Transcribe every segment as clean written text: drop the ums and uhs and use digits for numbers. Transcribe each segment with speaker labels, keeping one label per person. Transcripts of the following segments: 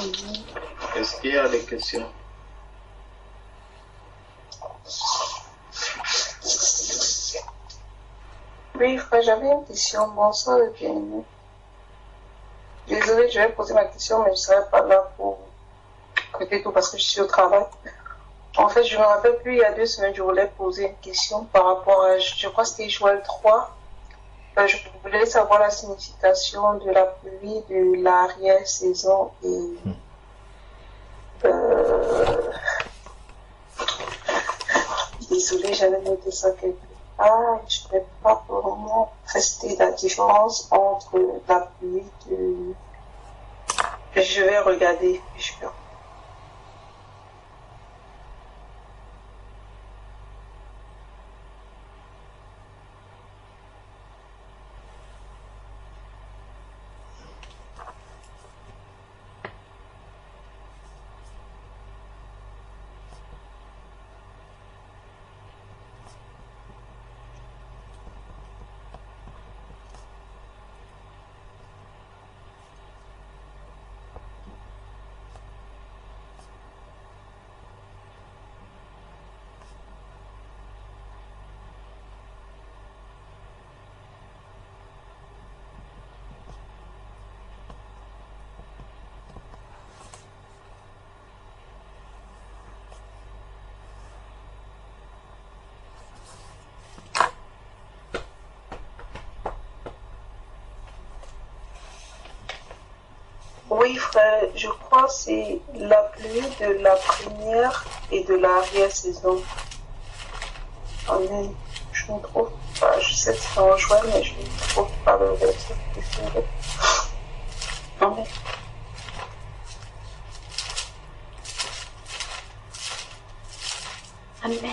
Speaker 1: Est-ce qu'il y a des questions?
Speaker 2: Oui, frère, j'avais une question. Bonsoir, le bien-aimé. Désolée, je vais poser ma question, mais je ne serai pas là pour écouter tout parce que je suis au travail. En fait, je me rappelle plus, il y a 2 semaines, je voulais poser une question par rapport à, je crois que c'était Joël 3. Je voulais savoir la signification de la pluie, de l'arrière-saison et désolée, j'avais noté ça quelque part. Je ne vais pas vraiment rester la différence entre la pluie de... Je vais regarder. Oui, frère, je crois que c'est la pluie de la première et de l'arrière-saison. Amen. Je ne trouve pas, je sais que c'est en juin, mais je ne trouve pas le verset préféré. Amen. Amen.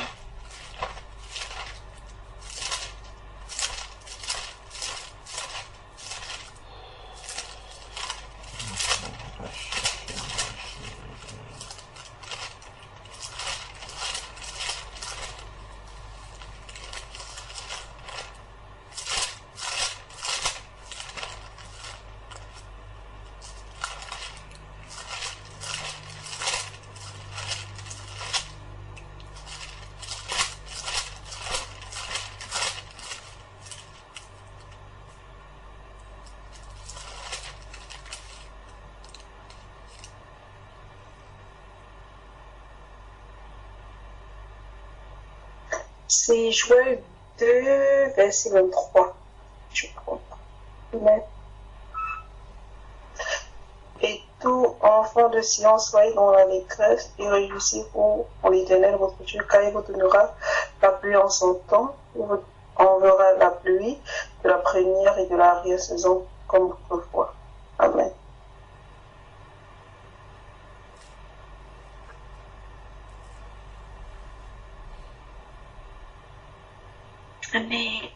Speaker 2: C'est Joël 2, verset 23, je crois. Amen. Et tout enfant de Sion, soyez dans l'allégresse et réjouissez-vous en l'Éternel votre Dieu, car il vous donnera la pluie en son temps, il vous enverra la pluie de la première et de l'arrière-saison comme autrefois. Amen. Amen.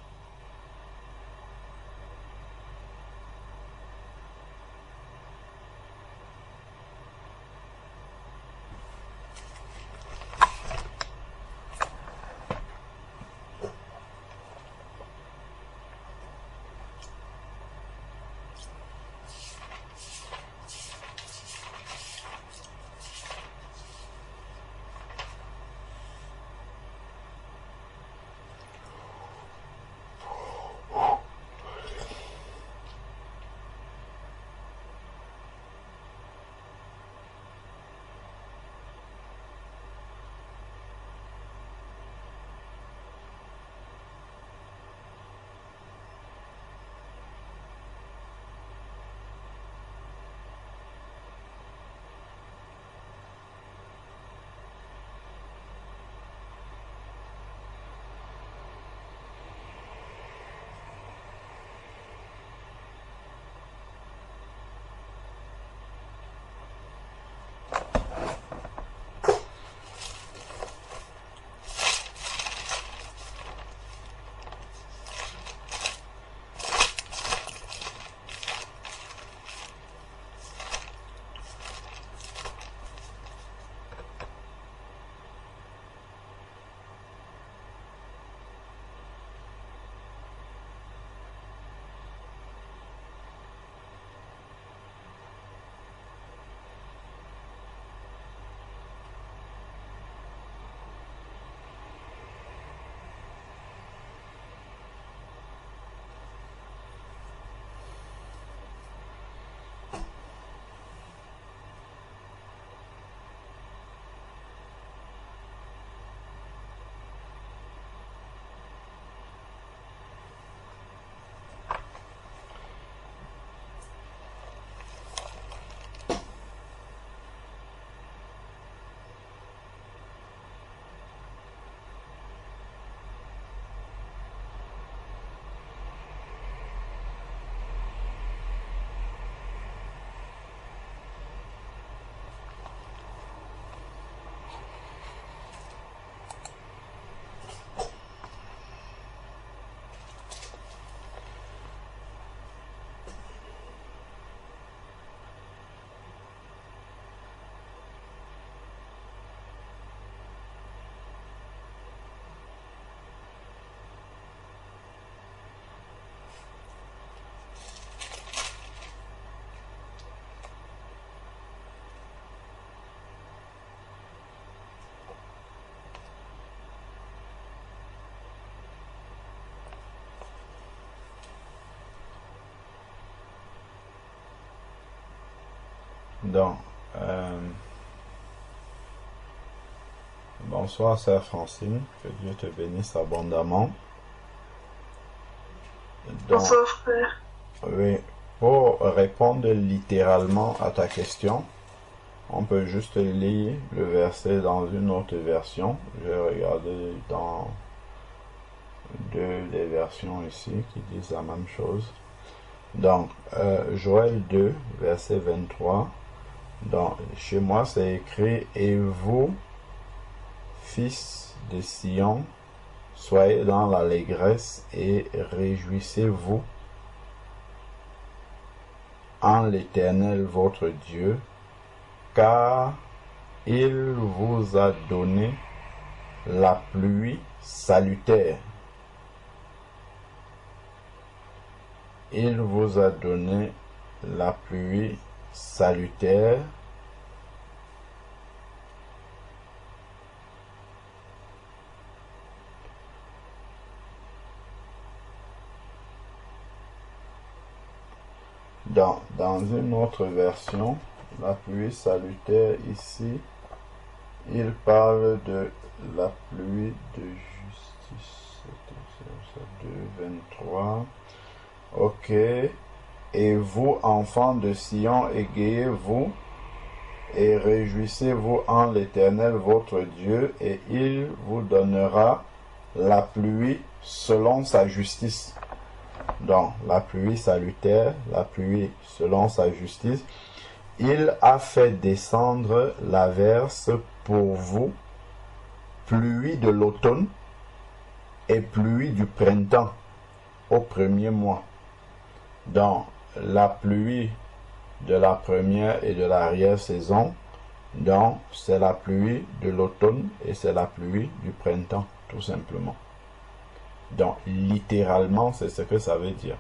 Speaker 1: Donc, bonsoir, sœur Francine. Que Dieu te bénisse abondamment. Donc,
Speaker 2: Bonsoir, frère.
Speaker 1: oui, pour répondre littéralement à ta question, on peut juste lire le verset dans une autre version. Je vais regarder dans deux des versions ici qui disent la même chose. Donc, Joël 2, verset 23. Donc, chez moi, c'est écrit « Et vous, fils de Sion, soyez dans l'allégresse et réjouissez-vous en l'Éternel votre Dieu, car il vous a donné la pluie salutaire. » Il vous a donné la pluie salutaire. Dans une autre version, la pluie salutaire ici, il parle de la pluie de justice. 2, 23. Ok. Et vous, enfants de Sion, égayez-vous et réjouissez-vous en l'Éternel votre Dieu, et il vous donnera la pluie selon sa justice. Donc, la pluie salutaire, la pluie selon sa justice. Il a fait descendre l'averse pour vous, pluie de l'automne et pluie du printemps au premier mois. Donc, la pluie de la première et de l'arrière-saison, donc c'est la pluie de l'automne et c'est la pluie du printemps, tout simplement. Donc, littéralement, c'est ce que ça veut dire.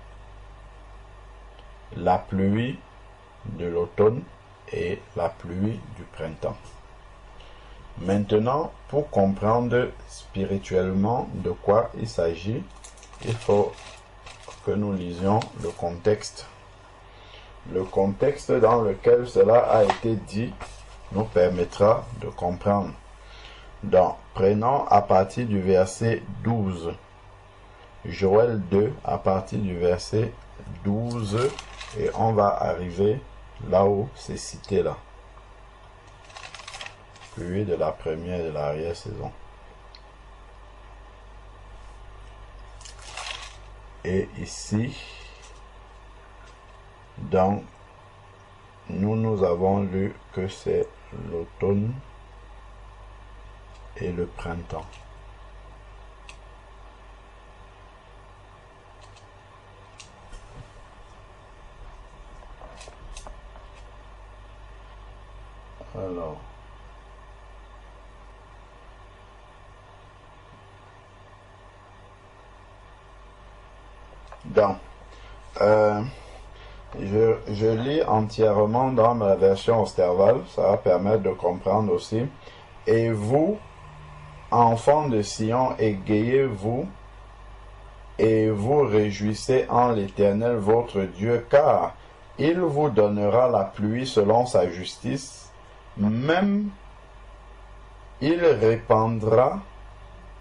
Speaker 1: La pluie de l'automne et la pluie du printemps. Maintenant, pour comprendre spirituellement de quoi il s'agit, il faut que nous lisions le contexte. Le contexte dans lequel cela a été dit nous permettra de comprendre. Donc, prenons à partir du verset 12. Joël 2 à partir du verset 12 et on va arriver là où c'est cité là. Pluie de la première et de l'arrière-saison. Et ici, donc, nous avons lu que c'est l'automne et le printemps. Alors, donc, je lis entièrement dans ma version Osterval, ça va permettre de comprendre aussi. Et vous, enfants de Sion, égayez-vous et vous réjouissez en l'Éternel votre Dieu, car il vous donnera la pluie selon sa justice, même il répandra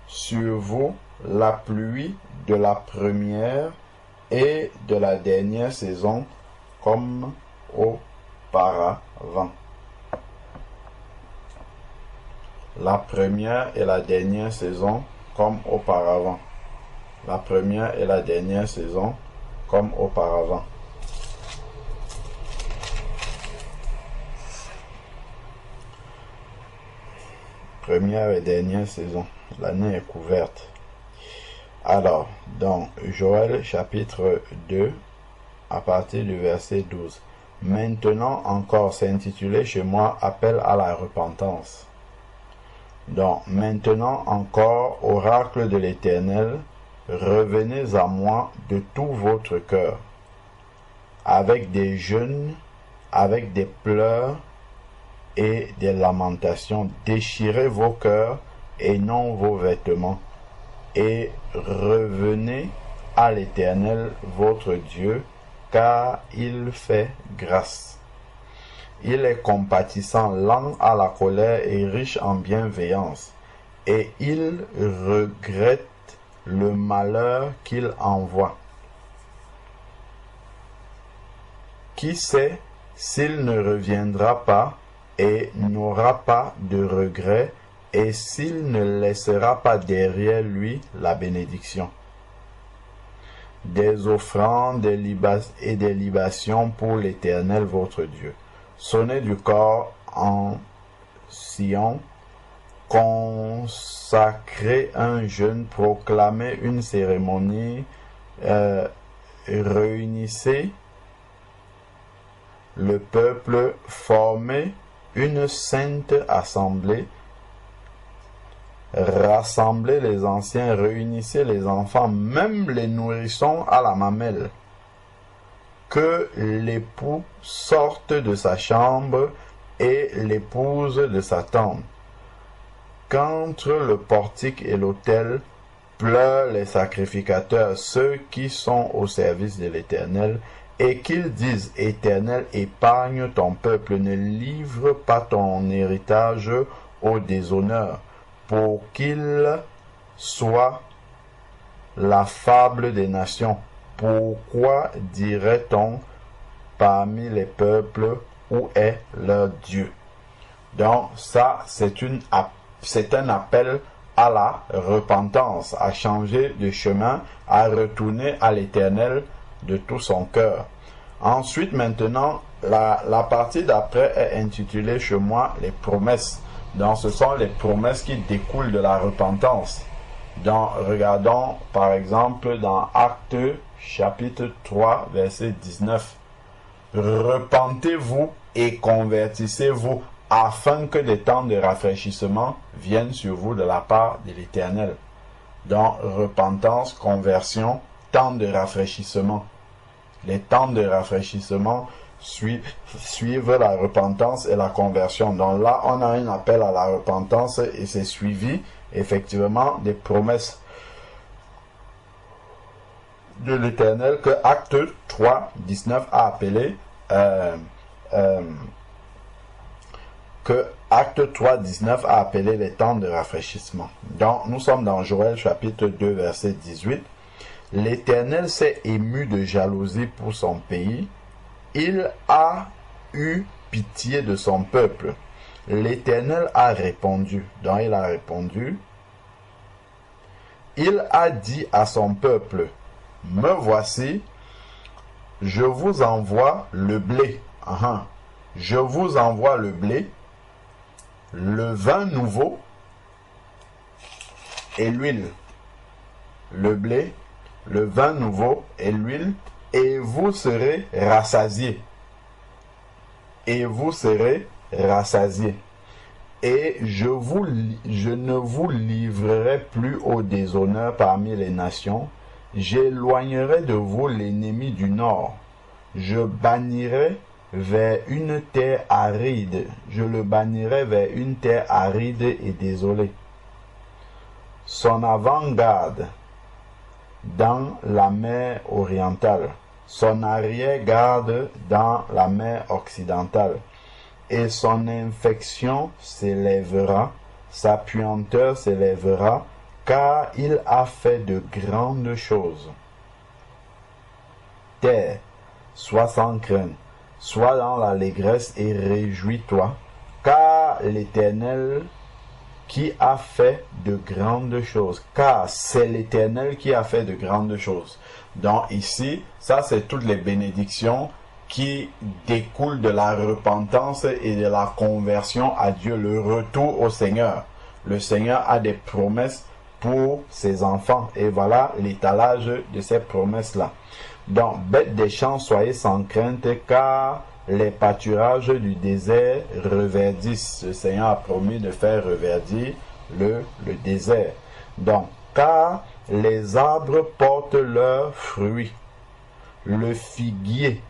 Speaker 1: sur vous la pluie de la première et de la dernière saison comme auparavant. La première et la dernière saison comme auparavant. La première et la dernière saison comme auparavant. Première et dernière saison. L'année est couverte. Alors, dans Joël chapitre 2, à partir du verset 12. Maintenant encore, c'est intitulé chez moi Appel à la repentance. Donc, maintenant encore, oracle de l'Éternel, revenez à moi de tout votre cœur, avec des jeûnes, avec des pleurs et des lamentations. Déchirez vos cœurs et non vos vêtements, et revenez à l'Éternel votre Dieu, car il fait grâce. Il est compatissant, lent à la colère et riche en bienveillance. Et il regrette le malheur qu'il envoie. Qui sait s'il ne reviendra pas et n'aura pas de regret, et s'il ne laissera pas derrière lui la bénédiction. Des offrandes et des libations pour l'Éternel votre Dieu. Sonnez du corps en Sion, consacrez un jeûne, proclamez une cérémonie, réunissez le peuple, formez une sainte assemblée, rassemblez les anciens, réunissez les enfants, même les nourrissons à la mamelle. Que l'époux sorte de sa chambre et l'épouse de sa tente. Qu'entre le portique et l'autel pleurent les sacrificateurs, ceux qui sont au service de l'Éternel, et qu'ils disent: Éternel, épargne ton peuple, ne livre pas ton héritage au déshonneur, pour qu'il soit la fable des nations. Pourquoi dirait-on parmi les peuples, où est leur Dieu? Donc ça, c'est un appel à la repentance, à changer de chemin, à retourner à l'Éternel de tout son cœur. Ensuite, maintenant, la partie d'après est intitulée chez moi les promesses. Donc ce sont les promesses qui découlent de la repentance. Donc regardons par exemple dans Actes chapitre 3 verset 19. Repentez-vous et convertissez-vous afin que des temps de rafraîchissement viennent sur vous de la part de l'Éternel. Donc repentance, conversion, temps de rafraîchissement. Les temps de rafraîchissement suivent la repentance et la conversion. Donc là, on a un appel à la repentance et c'est suivi effectivement des promesses de l'Éternel que Acte 3, 19 a appelé que Acte 3, 19 a appelé les temps de rafraîchissement. Donc nous sommes dans Joël chapitre 2 verset 18. L'Éternel s'est ému de jalousie pour son pays. Il a eu pitié de son peuple. L'Éternel a répondu. Donc il a répondu. Il a dit à son peuple: me voici, je vous envoie le blé. Je vous envoie le blé, le vin nouveau et l'huile. Le blé, le vin nouveau et l'huile, et vous serez rassasiés. Et vous serez rassasiés. Et je ne vous livrerai plus au déshonneur parmi les nations. J'éloignerai de vous l'ennemi du nord. Je bannirai vers une terre aride. Je le bannirai vers une terre aride et désolée. Son avant-garde dans la mer orientale, son arrière-garde dans la mer occidentale, et son infection s'élèvera, sa puanteur s'élèvera, car il a fait de grandes choses. Terre, sois sans crainte, sois dans l'allégresse et réjouis-toi, car l'Éternel qui a fait de grandes choses. Car c'est l'Éternel qui a fait de grandes choses. Donc ici, ça c'est toutes les bénédictions qui découlent de la repentance et de la conversion à Dieu, le retour au Seigneur. Le Seigneur a des promesses pour ses enfants. Et voilà l'étalage de ces promesses-là. Donc, bêtes des champs, soyez sans crainte, car les pâturages du désert reverdissent. Le Seigneur a promis de faire reverdir le désert. Donc, car les arbres portent leurs fruits, le figuier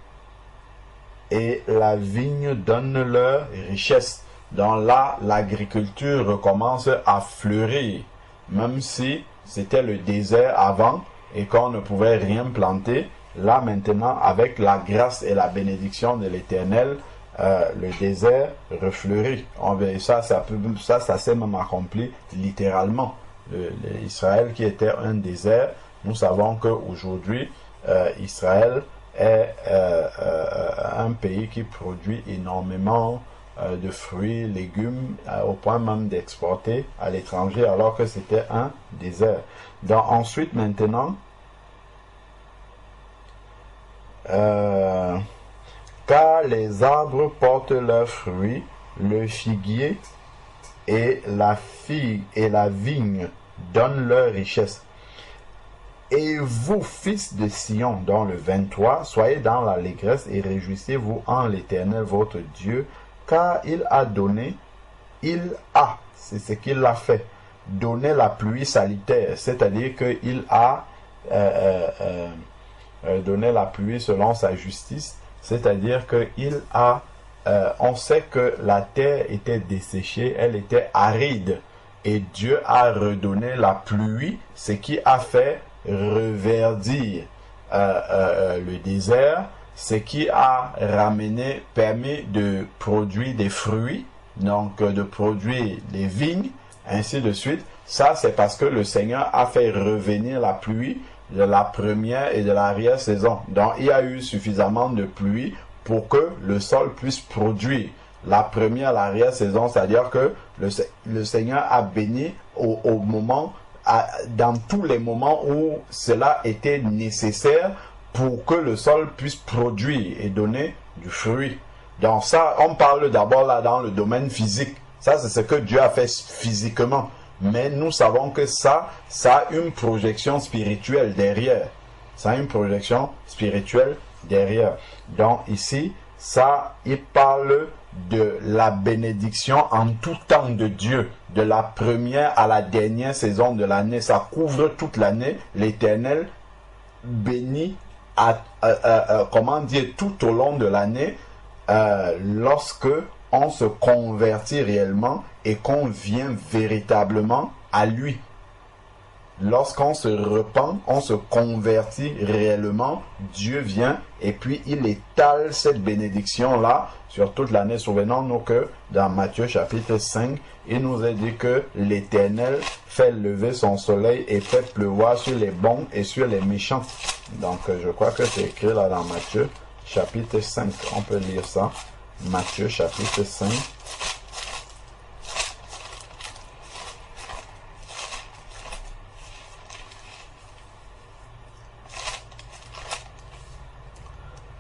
Speaker 1: et la vigne donnent leur richesse. Donc là, l'agriculture recommence à fleurir, même si c'était le désert avant et qu'on ne pouvait rien planter. Là maintenant, avec la grâce et la bénédiction de l'Éternel, le désert refleurit. Ça s'est même accompli littéralement. Israël qui était un désert, nous savons qu'aujourd'hui, Israël est un pays qui produit énormément de fruits, légumes, au point même d'exporter à l'étranger, alors que c'était un désert. Donc ensuite, maintenant, car les arbres portent leurs fruits, le figuier et la figue et la vigne donnent leur richesse. Et vous, fils de Sion, dans le 23, soyez dans l'allégresse et réjouissez-vous en l'Éternel votre Dieu, car c'est ce qu'il a fait, donné la pluie salutaire, c'est-à-dire qu'il a donné la pluie selon sa justice, c'est-à-dire qu'il a, on sait que la terre était desséchée, elle était aride, et Dieu a redonné la pluie, ce qui a fait reverdir le désert, ce qui a permis de produire des fruits, donc de produire des vignes, ainsi de suite. Ça, c'est parce que le Seigneur a fait revenir la pluie de la première et de l'arrière-saison. Donc, il y a eu suffisamment de pluie pour que le sol puisse produire. La première, l'arrière-saison, c'est-à-dire que le Seigneur a béni au moment, dans tous les moments où cela était nécessaire pour que le sol puisse produire et donner du fruit. Donc ça, on parle d'abord là dans le domaine physique. Ça, c'est ce que Dieu a fait physiquement. Mais nous savons que ça a une projection spirituelle derrière. Ça a une projection spirituelle derrière. Donc ici, ça, il parle de la bénédiction en tout temps de Dieu, de la première à la dernière saison de l'année. Ça couvre toute l'année. L'Éternel bénit tout au long de l'année, lorsque on se convertit réellement et qu'on vient véritablement à lui. Lorsqu'on se repent, on se convertit réellement, Dieu vient et puis il étale cette bénédiction-là sur toute l'année. Souvenons-nous que dans Matthieu chapitre 5, il nous est dit que l'Éternel fait lever son soleil et fait pleuvoir sur les bons et sur les méchants. Donc je crois que c'est écrit là dans Matthieu chapitre 5. On peut lire ça. Matthieu chapitre 5.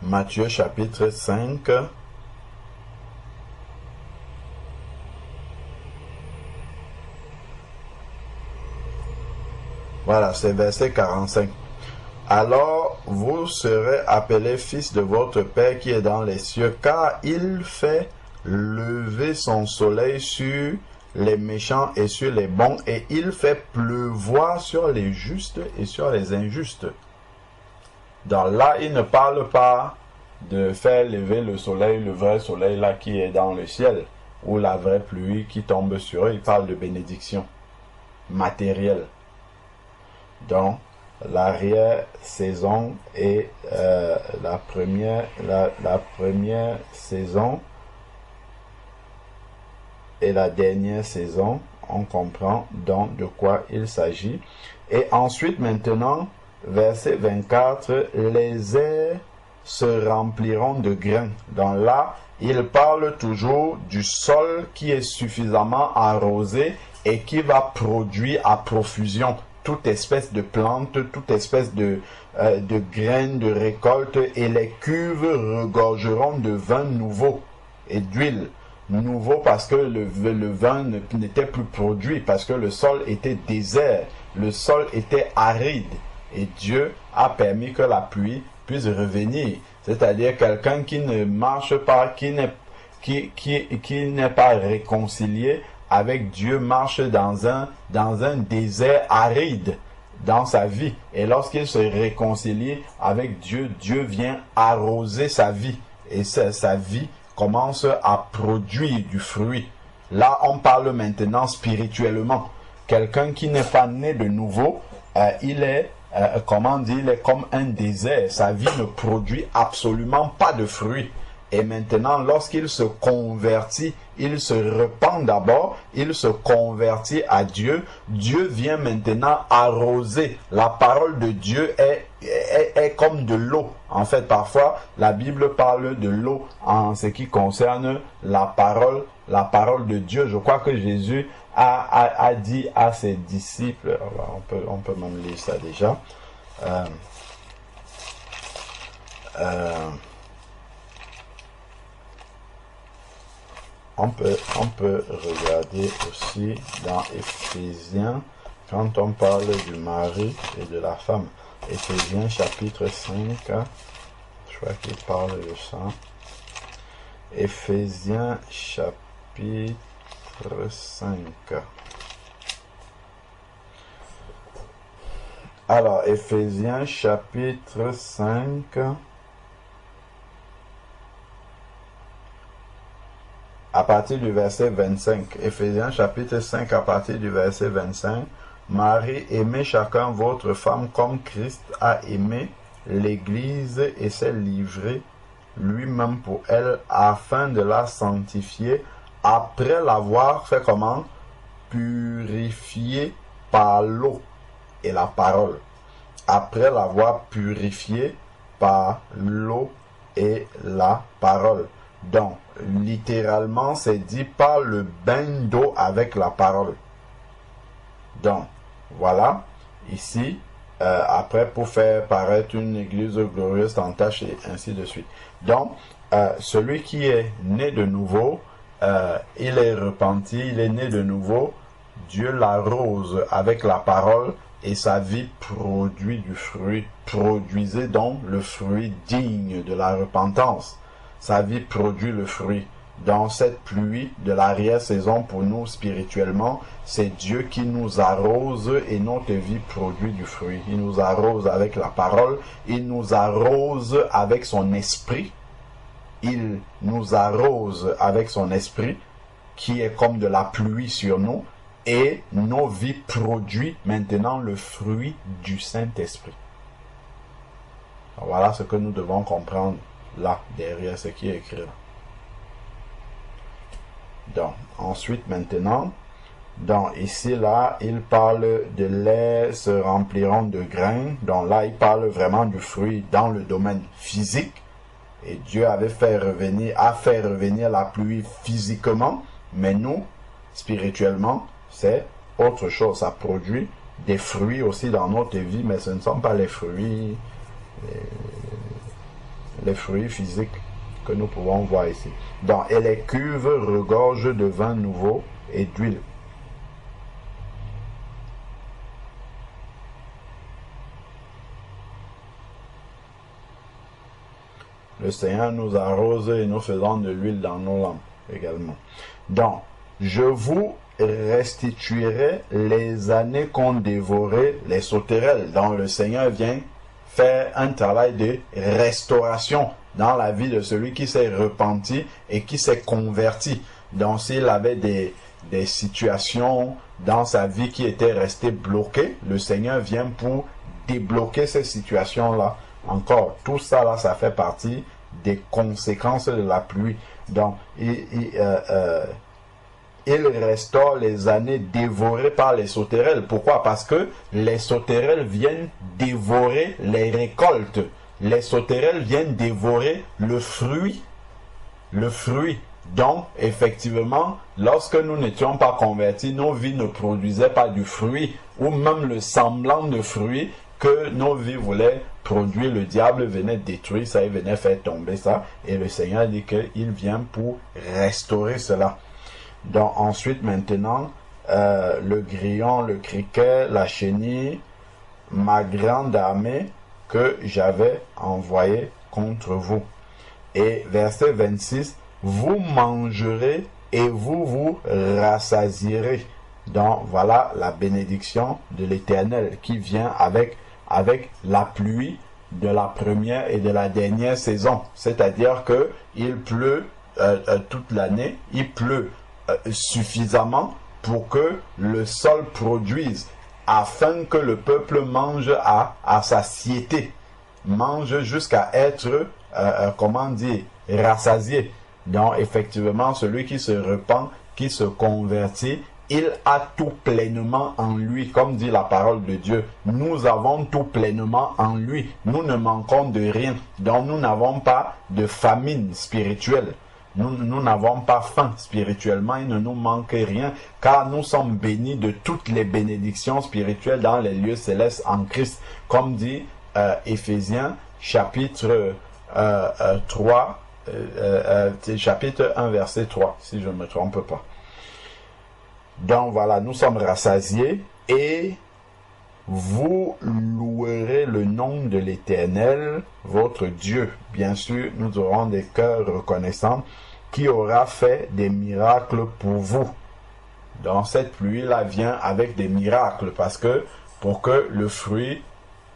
Speaker 1: Matthieu chapitre 5. Voilà, c'est verset 45. Alors vous serez appelés fils de votre Père qui est dans les cieux, car il fait lever son soleil sur les méchants et sur les bons, et il fait pleuvoir sur les justes et sur les injustes. Donc là, il ne parle pas de faire lever le soleil, le vrai soleil là qui est dans le ciel, ou la vraie pluie qui tombe sur eux. Il parle de bénédiction matérielle. Donc, l'arrière-saison et la première saison et la dernière saison, on comprend donc de quoi il s'agit. Et ensuite, maintenant, verset 24, les airs se rempliront de grains. Donc là, il parle toujours du sol qui est suffisamment arrosé et qui va produire à profusion toute espèce de plante, toute espèce de graines, de récoltes, et les cuves regorgeront de vin nouveau et d'huile. Nouveau parce que le vin n'était plus produit, parce que le sol était désert, le sol était aride, et Dieu a permis que la pluie puisse revenir. C'est-à-dire quelqu'un qui ne marche pas, qui n'est pas réconcilié avec Dieu, marche dans un désert aride dans sa vie. Et lorsqu'il se réconcilie avec Dieu, Dieu vient arroser sa vie. Et sa vie commence à produire du fruit. Là, on parle maintenant spirituellement. Quelqu'un qui n'est pas né de nouveau, il est comme un désert. Sa vie ne produit absolument pas de fruits. Et maintenant, lorsqu'il se convertit, il se repent d'abord, il se convertit à Dieu. Dieu vient maintenant arroser. La parole de Dieu est comme de l'eau. En fait, parfois, la Bible parle de l'eau en ce qui concerne la parole de Dieu. Je crois que Jésus a dit à ses disciples, on peut même lire ça déjà. On peut regarder aussi dans Éphésiens, quand on parle du mari et de la femme. Éphésiens chapitre 5, je crois qu'il parle de ça. Éphésiens chapitre 5. Alors, Éphésiens chapitre 5. À partir du verset 25, Éphésiens chapitre 5 à partir du verset 25, Marie, aimez chacun votre femme comme Christ a aimé l'Église et s'est livré lui-même pour elle afin de la sanctifier après l'avoir fait comment? Purifiée par l'eau et la parole. Après l'avoir purifiée par l'eau et la parole. Donc, littéralement, c'est dit par le bain d'eau avec la parole. Donc, voilà, ici, après pour faire paraître une église glorieuse en tâche et ainsi de suite. Donc, celui qui est né de nouveau, il est repenti, il est né de nouveau, Dieu l'arrose avec la parole et sa vie produit du fruit. Produisez donc le fruit digne de la repentance. Sa vie produit le fruit. Dans cette pluie de l'arrière-saison pour nous spirituellement, c'est Dieu qui nous arrose et notre vie produit du fruit. Il nous arrose avec la parole, il nous arrose avec son esprit. Il nous arrose avec son esprit qui est comme de la pluie sur nous et nos vies produisent maintenant le fruit du Saint-Esprit. Voilà ce que nous devons comprendre là, derrière ce qui est écrit là. Donc, ensuite, maintenant, donc ici, là, il parle de lait se rempliront de grains. Donc là, il parle vraiment du fruit dans le domaine physique. Et Dieu a fait revenir la pluie physiquement. Mais nous, spirituellement, c'est autre chose. Ça produit des fruits aussi dans notre vie, mais ce ne sont pas les fruits physiques que nous pouvons voir ici. Donc, et les cuves regorgent de vin nouveau et d'huile. Le Seigneur nous arrose et nous faisons de l'huile dans nos lampes également. Donc, je vous restituerai les années qu'ont dévoré les sauterelles. Donc, le Seigneur vient faire un travail de restauration dans la vie de celui qui s'est repenti et qui s'est converti. Donc, s'il avait des situations dans sa vie qui étaient restées bloquées, le Seigneur vient pour débloquer ces situations-là. Encore, tout ça là, ça fait partie des conséquences de la pluie. Donc, il restaure les années dévorées par les sauterelles. Pourquoi? Parce que les sauterelles viennent dévorer les récoltes. Les sauterelles viennent dévorer le fruit. Le fruit. Donc, effectivement, lorsque nous n'étions pas convertis, nos vies ne produisaient pas du fruit, ou même le semblant de fruit que nos vies voulaient produire. Le diable venait détruire ça, il venait faire tomber ça. Et le Seigneur dit qu'il vient pour restaurer cela. Donc ensuite, maintenant, le grillon, le criquet, la chenille, ma grande armée que j'avais envoyée contre vous. Et verset 26, vous mangerez et vous vous rassasierez. Donc voilà la bénédiction de l'Éternel qui vient avec la pluie de la première et de la dernière saison. C'est-à-dire que il pleut toute l'année, il pleut suffisamment pour que le sol produise, afin que le peuple mange à satiété, mange jusqu'à être, rassasiés. Donc, effectivement, celui qui se repent, qui se convertit, il a tout pleinement en lui, comme dit la parole de Dieu. Nous avons tout pleinement en lui. Nous ne manquons de rien. Donc, nous n'avons pas de famine spirituelle. Nous n'avons pas faim spirituellement, il ne nous manque rien, car nous sommes bénis de toutes les bénédictions spirituelles dans les lieux célestes en Christ. Comme dit Éphésiens, chapitre 3, chapitre 1, verset 3, si je ne me trompe pas. Donc voilà, nous sommes rassasiés et vous louerez le nom de l'Éternel, votre Dieu. Bien sûr, nous aurons des cœurs reconnaissants qui aura fait des miracles pour vous. Donc cette pluie-là vient avec des miracles parce que pour que le fruit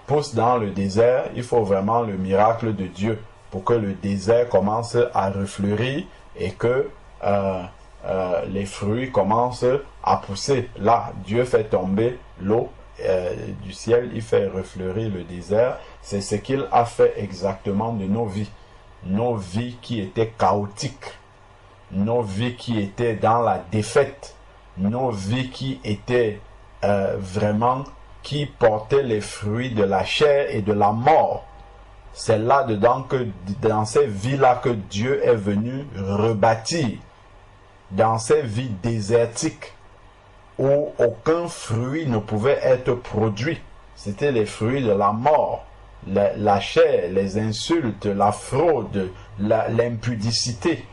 Speaker 1: pousse dans le désert, il faut vraiment le miracle de Dieu pour que le désert commence à refleurir et que les fruits commencent à pousser. Là, Dieu fait tomber l'eau du ciel, il fait refleurir le désert. C'est ce qu'il a fait exactement de nos vies. Nos vies qui étaient chaotiques, nos vies qui étaient dans la défaite, nos vies qui étaient vraiment, qui portaient les fruits de la chair et de la mort. C'est là-dedans que, dans ces vies-là, que Dieu est venu rebâtir. Dans ces vies désertiques où aucun fruit ne pouvait être produit. C'était les fruits de la mort, la chair, les insultes, la fraude, l'impudicité.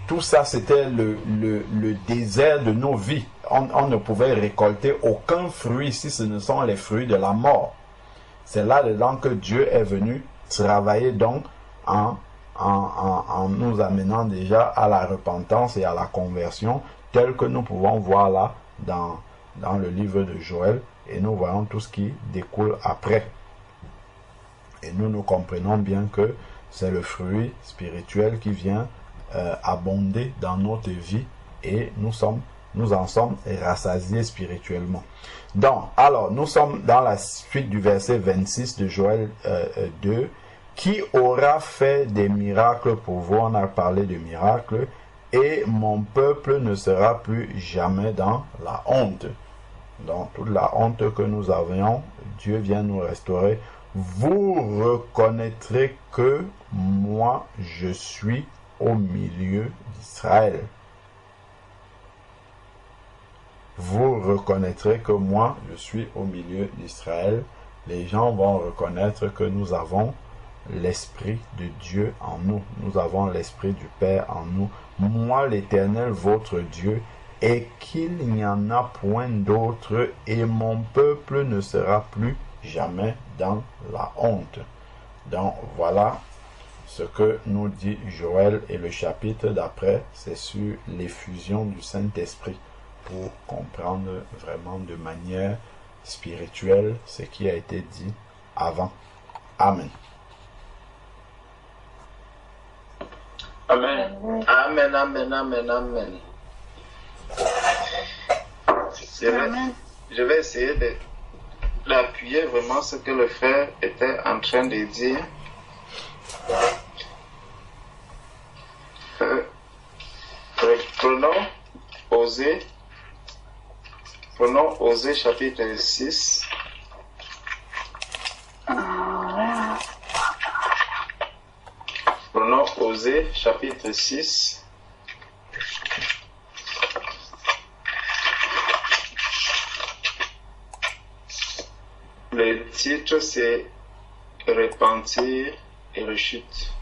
Speaker 1: Tout ça, c'était le désert de nos vies. On ne pouvait récolter aucun fruit si ce ne sont les fruits de la mort. C'est là-dedans que Dieu est venu travailler donc en nous amenant déjà à la repentance et à la conversion, tel que nous pouvons voir là dans le livre de Joël, et nous voyons tout ce qui découle après. Et nous comprenons bien que c'est le fruit spirituel qui vient abonder dans notre vie, et nous en sommes rassasiés spirituellement. Donc, alors, nous sommes dans la suite du verset 26 de Joël 2. Qui aura fait des miracles pour vous? On a parlé de miracles. Et mon peuple ne sera plus jamais dans la honte. Donc, toute la honte que nous avions, Dieu vient nous restaurer. Vous reconnaîtrez que moi, je suis au milieu d'Israël. Vous reconnaîtrez que moi, je suis au milieu d'Israël. Les gens vont reconnaître que nous avons l'Esprit de Dieu en nous. Nous avons l'Esprit du Père en nous. Moi, l'Éternel, votre Dieu, et qu'il n'y en a point d'autre, et mon peuple ne sera plus jamais dans la honte. Donc, voilà ce que nous dit Joël, et le chapitre d'après, c'est sur l'effusion du Saint-Esprit, pour comprendre vraiment de manière spirituelle ce qui a été dit avant. Amen.
Speaker 3: Amen. Amen, amen, amen, amen. Je vais essayer d'appuyer vraiment ce que le frère était en train de dire. Prenons Osée chapitre 6. Prenons Osée chapitre 6. Le titre c'est Repentir et rechute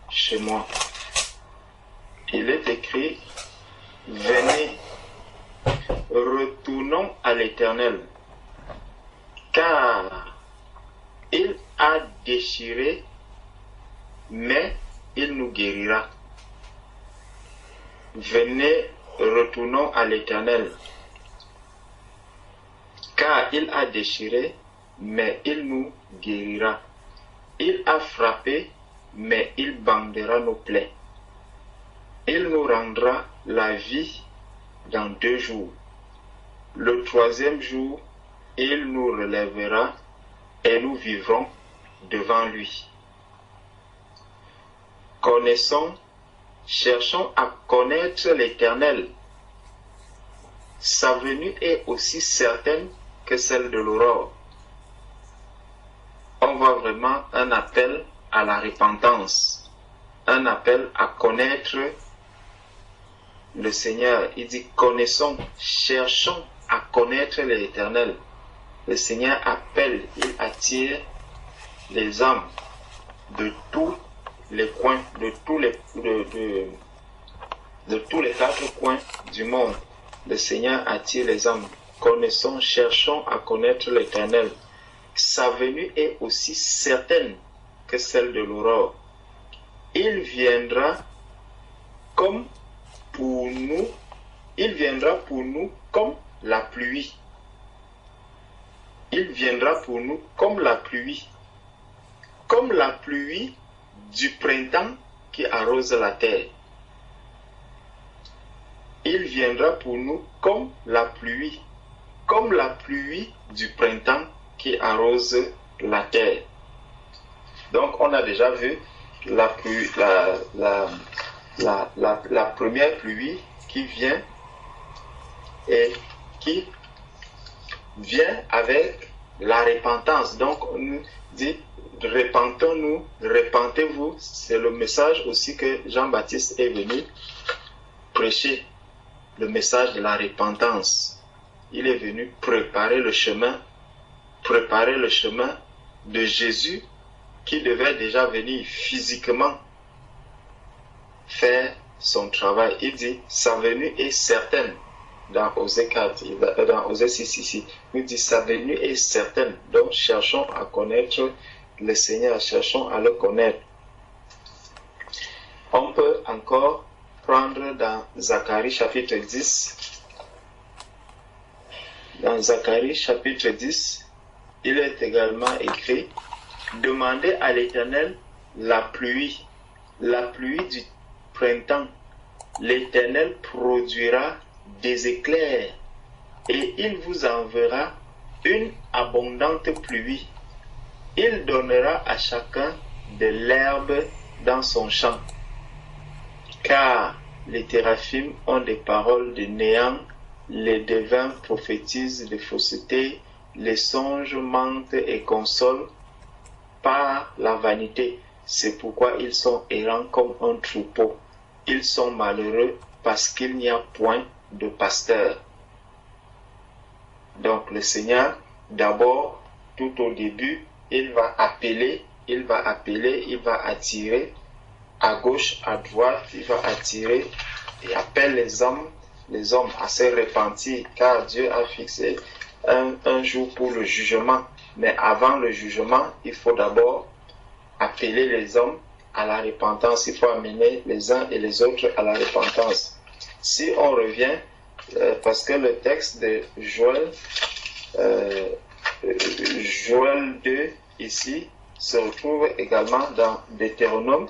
Speaker 3: chez moi. Il est écrit: venez, retournons à l'Éternel, car il a déchiré, mais il nous guérira. Venez, retournons à l'Éternel, car il a déchiré, mais il nous guérira. Il a frappé, mais il bandera nos plaies. Il nous rendra la vie dans 2 jours. Le 3e jour, il nous relèvera et nous vivrons devant lui. cherchons à connaître l'Éternel. Sa venue est aussi certaine que celle de l'aurore. On voit vraiment un appel à la repentance, un appel à connaître le Seigneur. Il dit connaissons, cherchons à connaître l'Éternel. Le Seigneur appelle, il attire les âmes de tous les coins, de tous les quatre coins du monde. Le Seigneur attire les âmes. Connaissons, cherchons à connaître l'Éternel. Sa venue est aussi certaine que celle de l'aurore. Il viendra comme pour nous, il viendra pour nous comme la pluie. Il viendra pour nous comme la pluie du printemps qui arrose la terre. Il viendra pour nous comme la pluie du printemps qui arrose la terre. Donc on a déjà vu la première pluie qui vient et qui vient avec la repentance. Donc on nous dit repentons-nous, repentez-vous. C'est le message aussi que Jean-Baptiste est venu prêcher, le message de la repentance. Il est venu préparer le chemin de Jésus qui devait déjà venir physiquement faire son travail. Il dit sa venue est certaine. Dans Osée 4, dans Osée 6 ici, il dit sa venue est certaine. Donc cherchons à connaître le Seigneur, cherchons à le connaître. On peut encore prendre dans Zacharie chapitre 10. Dans Zacharie chapitre 10, il est également écrit « Demandez à l'Éternel la pluie du printemps. L'Éternel produira des éclairs et il vous enverra une abondante pluie. Il donnera à chacun de l'herbe dans son champ. Car les téraphim ont des paroles de néant, les devins prophétisent de fausseté, les songes mentent et consolent par la vanité. C'est pourquoi ils sont errants comme un troupeau. Ils sont malheureux parce qu'il n'y a point de pasteur. » Donc le Seigneur, d'abord, tout au début, il va appeler, il va attirer à gauche, à droite, il va attirer et appelle les hommes à se repentir, car Dieu a fixé un jour pour le jugement. Mais avant le jugement, il faut d'abord appeler les hommes à la repentance. Il faut amener les uns et les autres à la repentance. Si on revient, parce que le texte de Joël 2 ici se retrouve également dans Deutéronome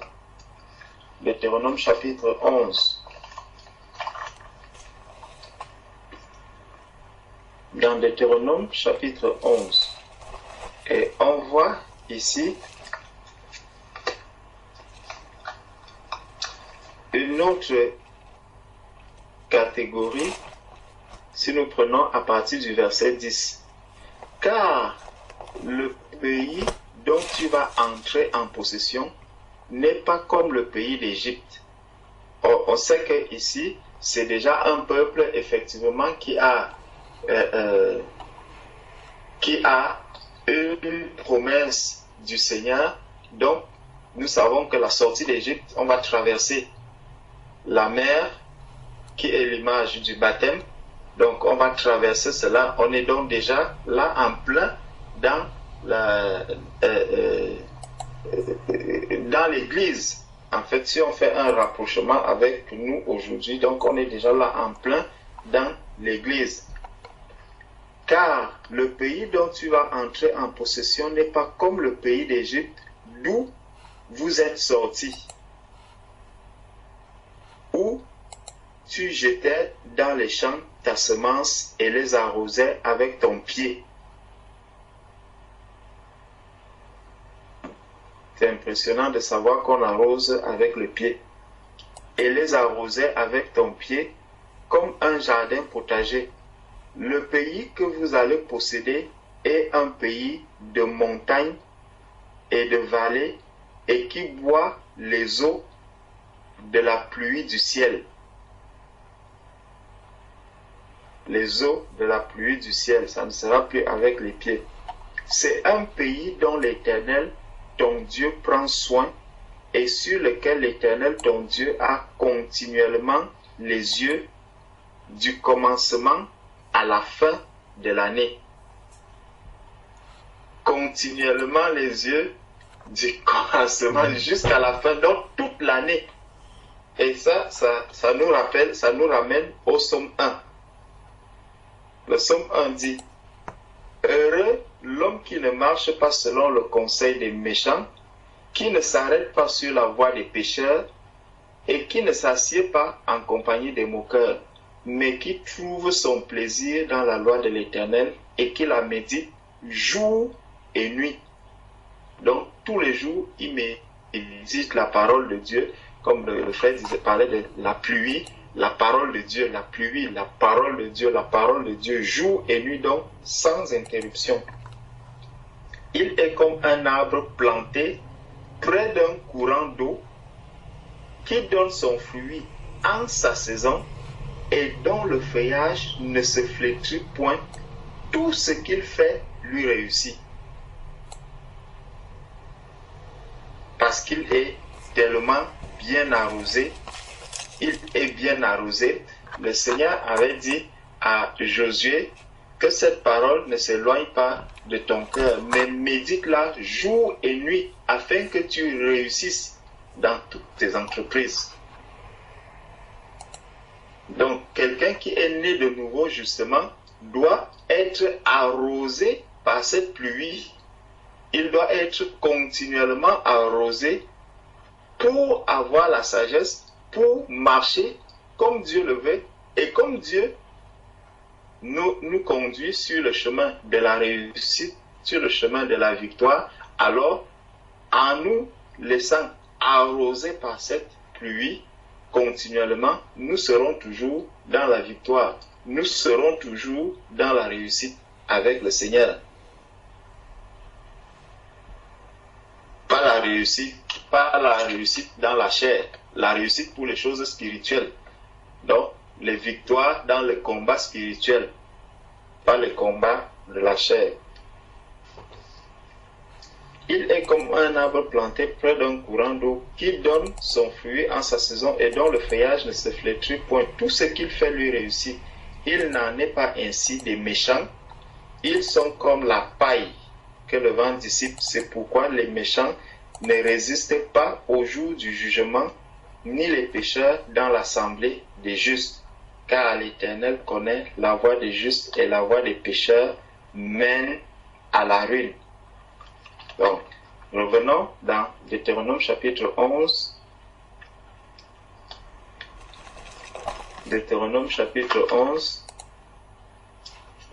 Speaker 3: chapitre 11. Dans Deutéronome chapitre 11. Et on voit ici une autre catégorie, si nous prenons à partir du verset 10. Car le pays dont tu vas entrer en possession n'est pas comme le pays d'Égypte. On sait que ici, c'est déjà un peuple effectivement qui a une promesse du Seigneur. Donc, nous savons que la sortie d'Égypte, on va traverser la mer qui est l'image du baptême. Donc, on va traverser cela. On est donc déjà là en plein dans l'église. En fait, si on fait un rapprochement avec nous aujourd'hui, donc on est déjà là en plein dans l'église. Car le pays dont tu vas entrer en possession n'est pas comme le pays d'Égypte d'où vous êtes sortis, où tu jetais dans les champs ta semence et les arrosais avec ton pied. C'est un peu impressionnant de savoir qu'on arrose avec le pied. Et les arrosait avec ton pied comme un jardin potager. Le pays que vous allez posséder est un pays de montagnes et de vallées et qui boit les eaux de la pluie du ciel. Les eaux de la pluie du ciel, ça ne sera plus avec les pieds. C'est un pays dont l'Éternel, ton Dieu, prend soin et sur lequel l'Éternel, ton Dieu, a continuellement les yeux du commencement à la fin de l'année. Continuellement les yeux du commencement jusqu'à la fin, donc toute l'année. Et ça nous ramène au psaume 1. Le psaume 1 dit, heureux l'homme qui ne marche pas selon le conseil des méchants, qui ne s'arrête pas sur la voie des pécheurs, et qui ne s'assied pas en compagnie des moqueurs, mais qui trouve son plaisir dans la loi de l'Éternel et qui la médite jour et nuit. Donc, tous les jours, il médite la parole de Dieu, comme le frère parlait de la pluie, la parole de Dieu, la pluie, la parole de Dieu, jour et nuit, donc sans interruption. Il est comme un arbre planté près d'un courant d'eau qui donne son fruit en sa saison et dont le feuillage ne se flétrit point, tout ce qu'il fait lui réussit. Parce qu'il est tellement bien arrosé, le Seigneur avait dit à Josué que cette parole ne s'éloigne pas de ton cœur, mais médite-la jour et nuit afin que tu réussisses dans toutes tes entreprises. Donc, quelqu'un qui est né de nouveau, justement, doit être arrosé par cette pluie. Il doit être continuellement arrosé pour avoir la sagesse, pour marcher comme Dieu le veut et comme Dieu nous conduit sur le chemin de la réussite, sur le chemin de la victoire. Alors, en nous laissant arroser par cette pluie continuellement, nous serons toujours dans la victoire. Nous serons toujours dans la réussite avec le Seigneur. Pas la réussite dans la chair, la réussite pour les choses spirituelles. Donc, les victoires dans le combat spirituel, pas le combat de la chair. Il est comme un arbre planté près d'un courant d'eau qui donne son fruit en sa saison et dont le feuillage ne se flétrit point. Tout ce qu'il fait lui réussit. Il n'en est pas ainsi des méchants. Ils sont comme la paille que le vent dissipe. C'est pourquoi les méchants ne résistent pas au jour du jugement, ni les pécheurs dans l'assemblée des justes. Car l'Éternel connaît la voie des justes et la voie des pécheurs mène à la ruine. Donc, revenons dans Deutéronome chapitre 11. Deutéronome chapitre 11,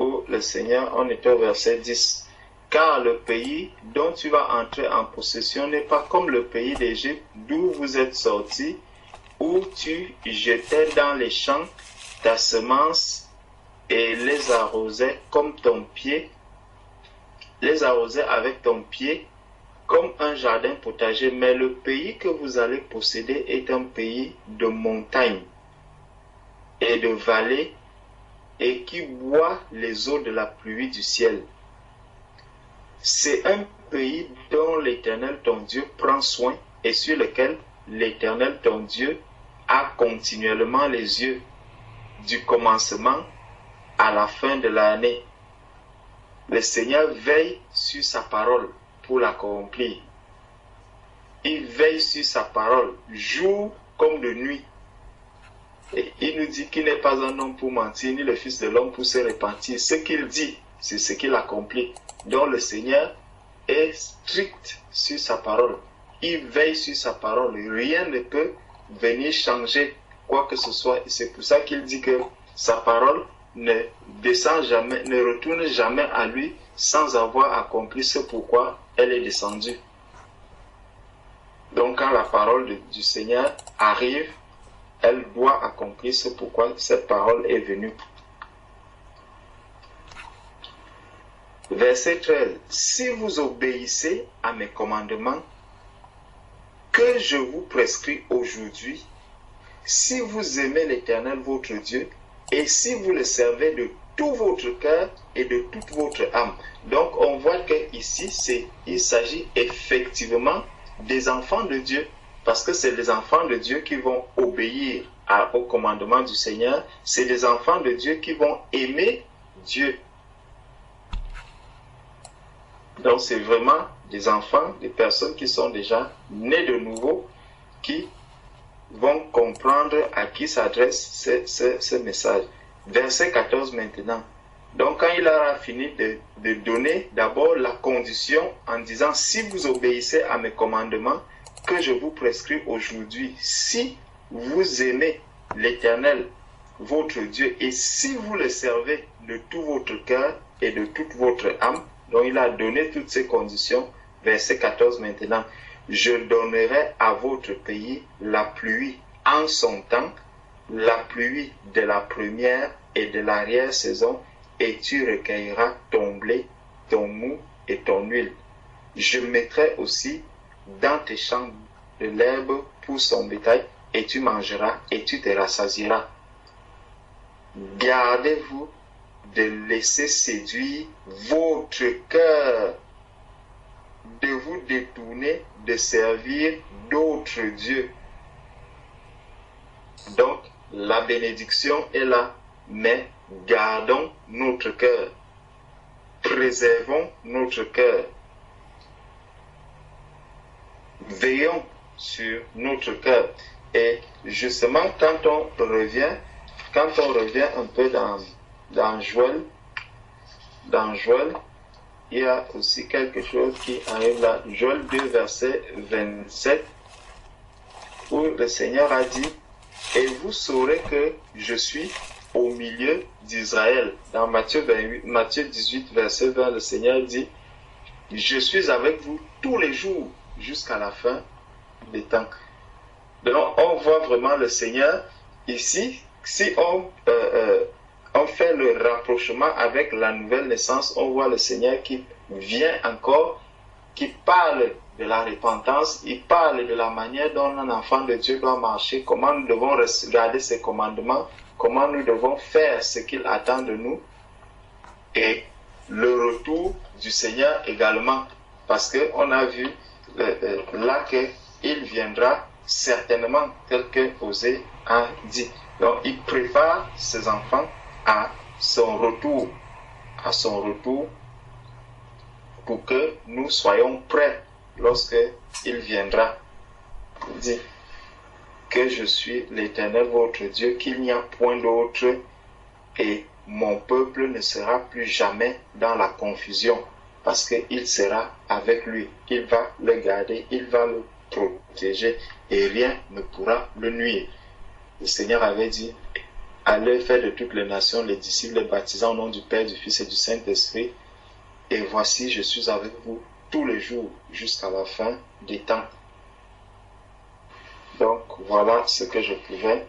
Speaker 3: où le Seigneur, on était au verset 10. Car le pays dont tu vas entrer en possession n'est pas comme le pays d'Égypte d'où vous êtes sortis, où tu jetais dans les champs ta semence et les arrosais comme ton pied, les arrosais avec ton pied comme un jardin potager. Mais le pays que vous allez posséder est un pays de montagnes et de vallées et qui boit les eaux de la pluie du ciel. C'est un pays dont l'Éternel ton Dieu prend soin et sur lequel l'Éternel ton Dieu a continuellement les yeux du commencement à la fin de l'année. Le Seigneur veille sur sa parole pour l'accomplir. Il veille sur sa parole, jour comme de nuit. Et il nous dit qu'il n'est pas un homme pour mentir, ni le fils de l'homme pour se repentir. Ce qu'il dit, c'est ce qu'il accomplit. Donc le Seigneur est strict sur sa parole. Il veille sur sa parole. Rien ne peut venir changer quoi que ce soit. Et c'est pour ça qu'il dit que sa parole ne descend jamais, ne retourne jamais à lui sans avoir accompli ce pourquoi elle est descendue. Donc quand la parole du Seigneur arrive, elle doit accomplir ce pourquoi cette parole est venue. Verset 13. Si vous obéissez à mes commandements que je vous prescris aujourd'hui, si vous aimez l'Éternel votre Dieu, et si vous le servez de tout votre cœur et de toute votre âme. Donc on voit qu'ici, il s'agit effectivement des enfants de Dieu, parce que c'est les enfants de Dieu qui vont obéir au commandement du Seigneur, c'est les enfants de Dieu qui vont aimer Dieu. Donc c'est vraiment des enfants, des personnes qui sont déjà nées de nouveau, qui vont comprendre à qui s'adresse ce message. Verset 14 maintenant. Donc quand il aura fini de donner d'abord la condition en disant si vous obéissez à mes commandements que je vous prescris aujourd'hui, si vous aimez l'Éternel, votre Dieu, et si vous le servez de tout votre cœur et de toute votre âme, donc il a donné toutes ces conditions. Verset 14 maintenant. Je donnerai à votre pays la pluie en son temps, la pluie de la première et de l'arrière-saison, et tu recueilleras ton blé, ton mou et ton huile. Je mettrai aussi dans tes champs de l'herbe pour son bétail, et tu mangeras et tu te rassasieras. Gardez-vous de laisser séduire votre cœur, de vous détourner de servir d'autres dieux. Donc, la bénédiction est là, mais gardons notre cœur, préservons notre cœur, veillons sur notre cœur. Et justement, quand on revient un peu dans Joël, il y a aussi quelque chose qui arrive là. Joël 2, verset 27, où le Seigneur a dit « Et vous saurez que je suis au milieu d'Israël ». Dans Matthieu 18, verset 20, le Seigneur dit « Je suis avec vous tous les jours jusqu'à la fin des temps ». Donc, on voit vraiment le Seigneur ici. Si on fait le rapprochement avec la nouvelle naissance, on voit le Seigneur qui vient encore, qui parle de la repentance, il parle de la manière dont un enfant de Dieu doit marcher, comment nous devons garder ses commandements, comment nous devons faire ce qu'il attend de nous, et le retour du Seigneur également, parce qu'on a vu là qu'il viendra certainement tel que Osée a dit. Donc il prépare ses enfants à son retour pour que nous soyons prêts lorsque il viendra. Il dit que je suis l'Éternel votre Dieu, qu'il n'y a point d'autre, et mon peuple ne sera plus jamais dans la confusion, parce qu'il sera avec lui, il va le garder, il va le protéger, et rien ne pourra le nuire. Le Seigneur avait dit, allez faire de toutes les nations les disciples, les baptisant au nom du Père, du Fils et du Saint-Esprit, et voici, je suis avec vous tous les jours jusqu'à la fin des temps. Donc, voilà ce que je pouvais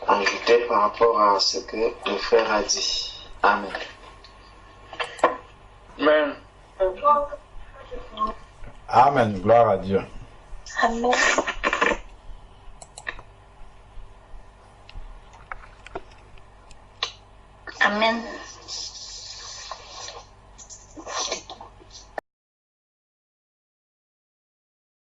Speaker 3: ajouter par rapport à ce que le frère a dit. Amen. Amen.
Speaker 1: Amen. Gloire à Dieu.
Speaker 2: Amen. Amen.